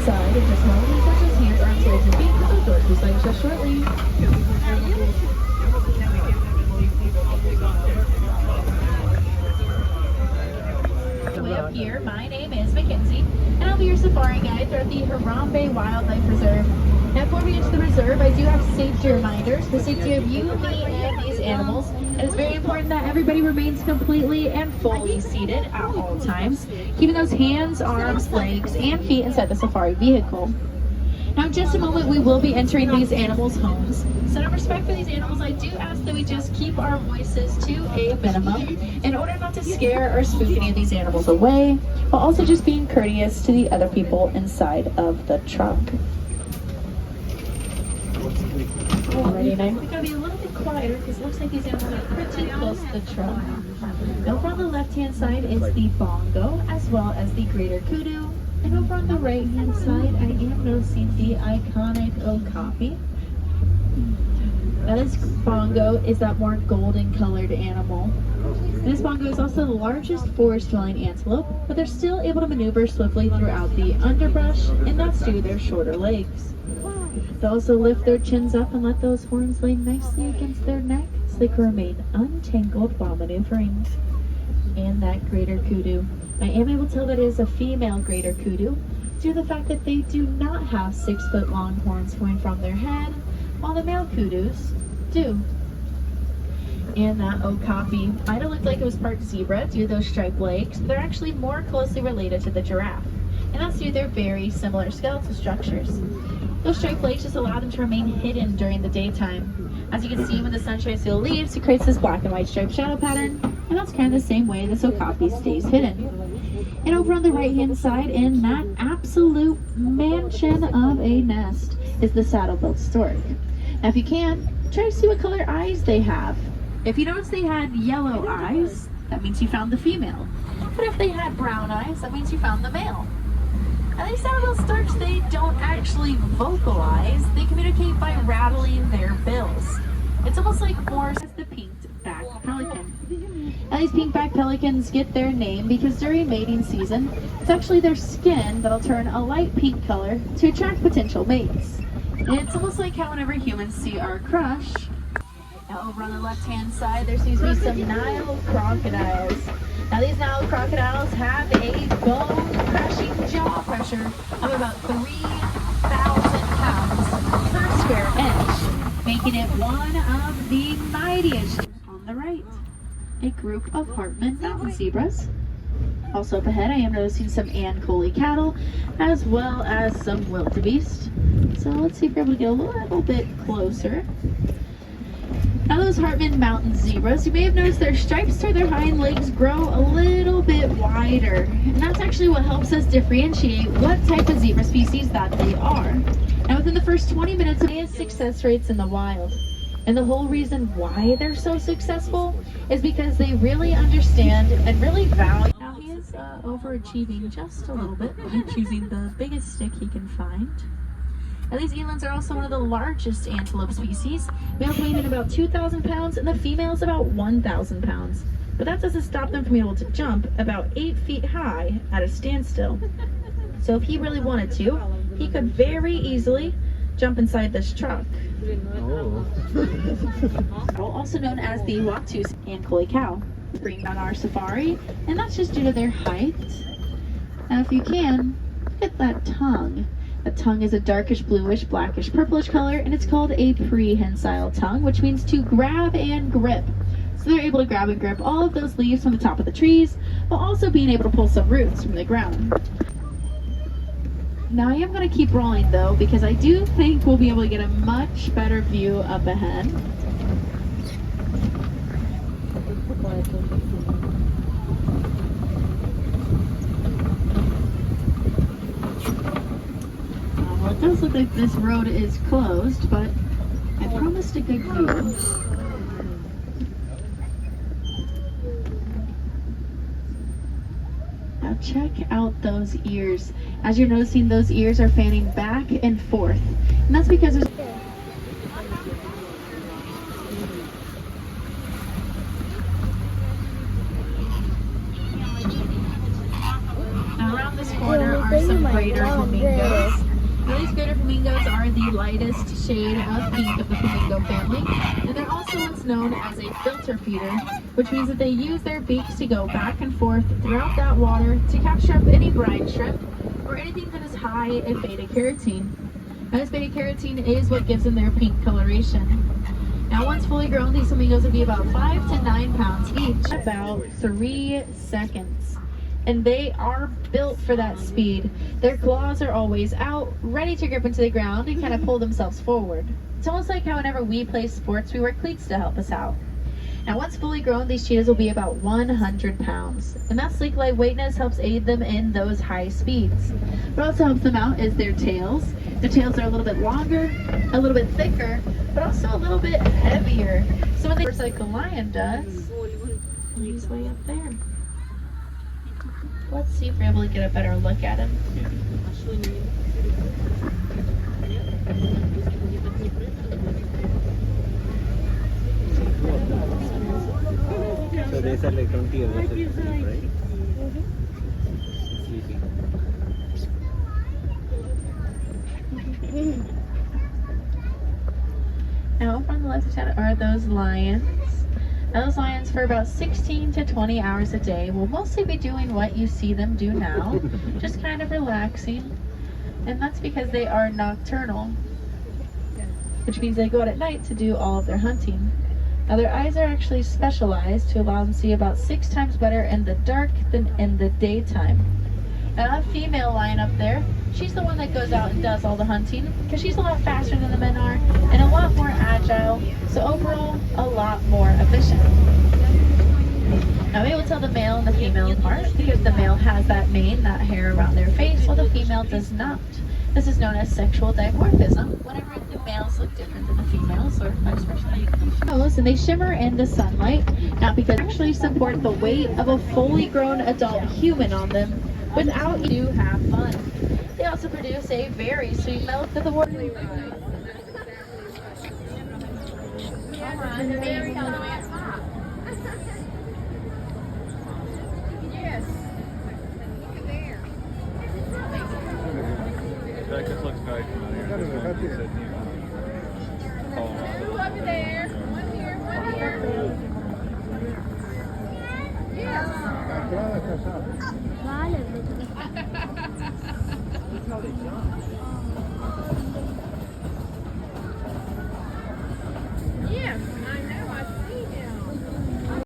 inside and just hold and touch his hands, arms, legs, and feet. The door will slide shut shortly. Way up here, my name is Mackenzie, and I'll be your safari guide throughout the Harambe Wildlife Reserve. Now, before we enter the reserve, I do have safety reminders for safety of you, me, and these animals. It is very important that everybody remains completely and fully seated at all times, keeping those hands, arms, legs, and feet inside the safari vehicle. Now, in just a moment, we will be entering these animals' homes. So, out of respect for these animals, I do ask that we just keep our voices to a minimum in order not to scare or spook any of these animals away, while also just being courteous to the other people inside of the truck. Alrighty, now we gotta be a little bit quieter because it looks like these animals are pretty close to the truck. Over on the left-hand side is the bongo, as well as the greater kudu. And over on the right-hand side, I am noticing the iconic okapi. Now this bongo is that more golden-colored animal. This bongo is also the largest forest-dwelling antelope, but they're still able to maneuver swiftly throughout the underbrush, and that's due to their shorter legs. They also lift their chins up and let those horns lay nicely against their neck so they can remain untangled while maneuvering. And that greater kudu. I am able to tell that it is a female greater kudu due to the fact that they do not have 6-foot long horns coming from their head, while the male kudus do. And that okapi might have looked like it was part zebra due to those striped legs, but they're actually more closely related to the giraffe. And that's due to their very similar skeletal structures. Those striped legs just allow them to remain hidden during the daytime. As you can see, when the sun shines through the leaves, it creates this black and white striped shadow pattern, and that's kind of the same way this okapi stays hidden. And over on the right-hand side, in that absolute mansion of a nest, is the saddle-billed stork. Now, if you can, try to see what color eyes they have. If you notice they had yellow eyes, that means you found the female. But if they had brown eyes, that means you found the male. And these saddle-billed storks, they don't actually vocalize. They communicate by rattling their bills. It's almost like more as the pink-backed pelican. Now, these pink-backed pelicans get their name because during mating season, it's actually their skin that'll turn a light pink color to attract potential mates. And it's almost like how whenever humans see our crush. Now, over on the left-hand side, there seems to be some Nile crocodiles. Now, these Nile crocodiles have a bone-crushing jaw pressure of about 3,000 pounds per square inch, making it one of the mightiest. On the right, a group of Hartman mountain zebras. Also up ahead, I am noticing some Ankole cattle, as well as some wildebeest. So let's see if we're able to get a little bit closer. Now, those Hartman mountain zebras, you may have noticed their stripes to their hind legs grow a little bit wider. And that's actually what helps us differentiate what type of zebra species that they are. Now, within the first 20 minutes, of highest success rates in the wild. And the whole reason why they're so successful is because they really understand and really value. Now, he is overachieving just a little bit by choosing the biggest stick he can find. Now, these elands are also one of the largest antelope species. Males weigh in about 2,000 pounds and the females about 1,000 pounds. But that doesn't stop them from being able to jump about 8 feet high at a standstill. So if he really wanted to, he could very easily jump inside this truck. Oh. Also known as the Watusi Ankole cow. Bring on our safari, and that's just due to their height. Now, if you can, look at that tongue. The tongue is a darkish bluish, blackish, purplish color, and it's called a prehensile tongue, which means to grab and grip. So they're able to grab and grip all of those leaves from the top of the trees, while also being able to pull some roots from the ground. Now, I am going to keep rolling, though, because I do think we'll be able to get a much better view up ahead. Well, it does look like this road is closed, but I promised a good view. Now check out those ears. As you're noticing, those ears are fanning back and forth. And that's because there's... Now around this corner are some great greater flamingos. Now, these greater flamingos are the lightest shade of pink of the flamingo family, and they're also what's known as a filter feeder, which means that they use their beaks to go back and forth throughout that water to capture up any brine shrimp or anything that is high in beta carotene. Now, this beta carotene is what gives them their pink coloration. Now, once fully grown, these flamingos will be about 5 to 9 pounds each, about 3 seconds. And they are built for that speed. Their claws are always out, ready to grip into the ground and kind of pull themselves forward. It's almost like how whenever we play sports, we wear cleats to help us out. Now, once fully grown, these cheetahs will be about 100 pounds. And that sleek lightweightness helps aid them in those high speeds. What also helps them out is their tails. Their tails are a little bit longer, a little bit thicker, but also a little bit heavier. So when they first, like the lion does, he's way up there. Let's see if we're able to get a better look at him. So they said like 20 hours, right? Sleeping. Now over on the left side are those lions. Now, those lions for about 16 to 20 hours a day will mostly be doing what you see them do now, just kind of relaxing. And that's because they are nocturnal, which means they go out at night to do all of their hunting. Now, their eyes are actually specialized to allow them to see about 6 times better in the dark than in the daytime. Now, that female lion up there, she's the one that goes out and does all the hunting because she's a lot faster than the men are and a lot more agile, so overall a lot more efficient. Now, we will tell the male and the female apart because the male has that mane, that hair around their face, while the female does not. This is known as sexual dimorphism, whenever the males look different than the females, or vice versa. And they shimmer in the sunlight, not because they actually support the weight of a fully grown adult human on them without you have fun. They also produce a very sweet milk that the water. That just looks nice from here. Two over there, one here, one here. Vale.